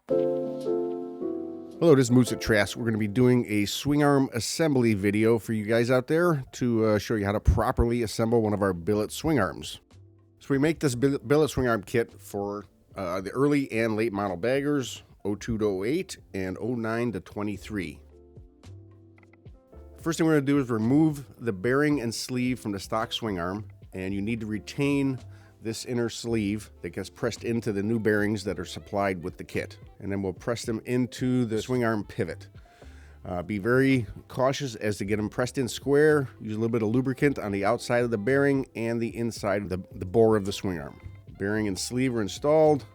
Hello, this is Moose at TRASK. We're going to be doing a swing arm assembly video for you guys out there to show you how to properly assemble one of our billet swing arms. So we make this billet swing arm kit for the early and late model baggers, 02 to 08 and 09 to 23. First thing we're going to do is remove the bearing and sleeve from the stock swing arm, and you need to retain this inner sleeve that gets pressed into the new bearings that are supplied with the kit. And then we'll press them into the swing arm pivot. Be very cautious as to get them pressed in square. Use a little bit of lubricant on the outside of the bearing and the inside of the bore of the swing arm. Bearing and sleeve are installed.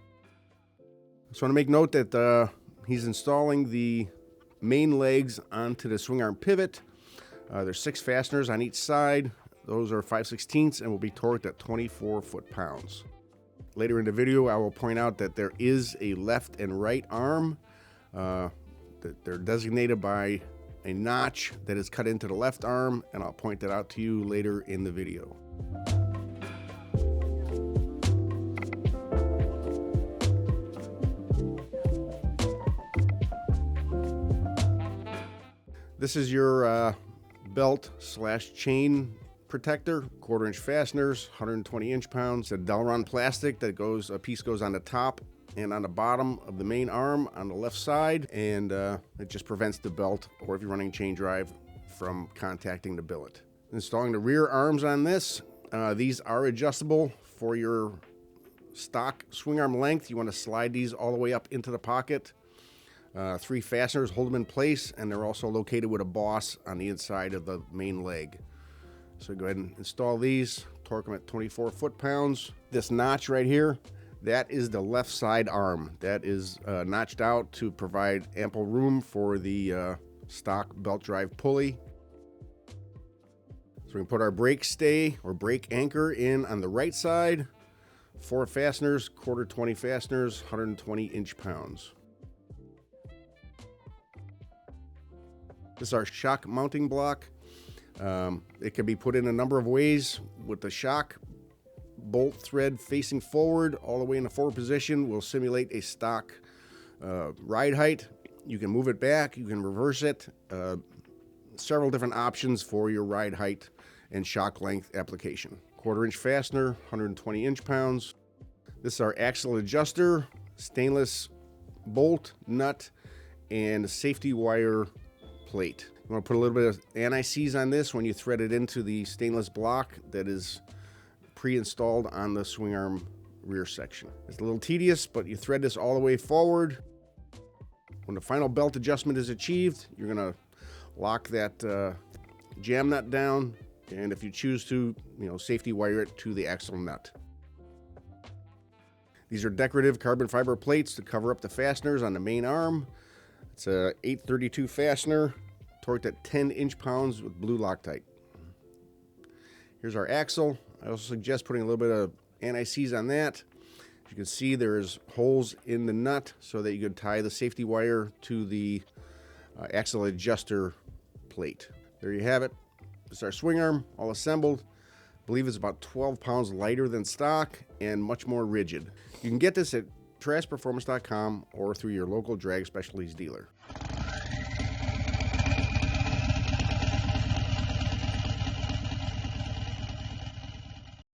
I just want to make note that he's installing the main legs onto the swing arm pivot. There's 6 fasteners on each side. Those are 5/16 and will be torqued at 24 foot-pounds. Later in the video, I will point out that there is a left and right arm. That they're designated by a notch that is cut into the left arm, and I'll point that out to you later in the video. This is your belt/chain protector, 1/4-inch fasteners, 120 inch-pounds, a Delron plastic that a piece goes on the top and on the bottom of the main arm on the left side, and it just prevents the belt, or if you're running chain drive, from contacting the billet. Installing the rear arms on this, these are adjustable for your stock swing arm length. You want to slide these all the way up into the pocket. 3 fasteners hold them in place, and they're also located with a boss on the inside of the main leg. So go ahead and install these, torque them at 24 foot-pounds. This notch right here, that is the left side arm. That is notched out to provide ample room for the stock belt drive pulley. So we can put our brake stay or brake anchor in on the right side. 4 fasteners, 1/4 20 fasteners, 120 inch-pounds. This is our shock mounting block. It can be put in a number of ways. With the shock bolt thread facing forward all the way in the forward position will simulate a stock ride height. You can move it back, you can reverse it. Several different options for your ride height and shock length application. 1/4-inch fastener, 120 inch-pounds. This is our axle adjuster, stainless bolt, nut, and safety wire plate. You want to put a little bit of anti-seize on this when you thread it into the stainless block that is pre-installed on the swing arm rear section. It's a little tedious, but you thread this all the way forward. When the final belt adjustment is achieved, you're going to lock that jam nut down, and if you choose to, safety wire it to the axle nut. These are decorative carbon fiber plates to cover up the fasteners on the main arm. It's a 832 fastener, torqued at 10 inch-pounds with blue Loctite. Here's our axle. I also suggest putting a little bit of anti-seize on that. As you can see, there's holes in the nut so that you could tie the safety wire to the axle adjuster plate. There you have it. This is our swing arm, all assembled. I believe it's about 12 pounds lighter than stock and much more rigid. You can get this at TRASKperformance.com or through your local drag specialties dealer.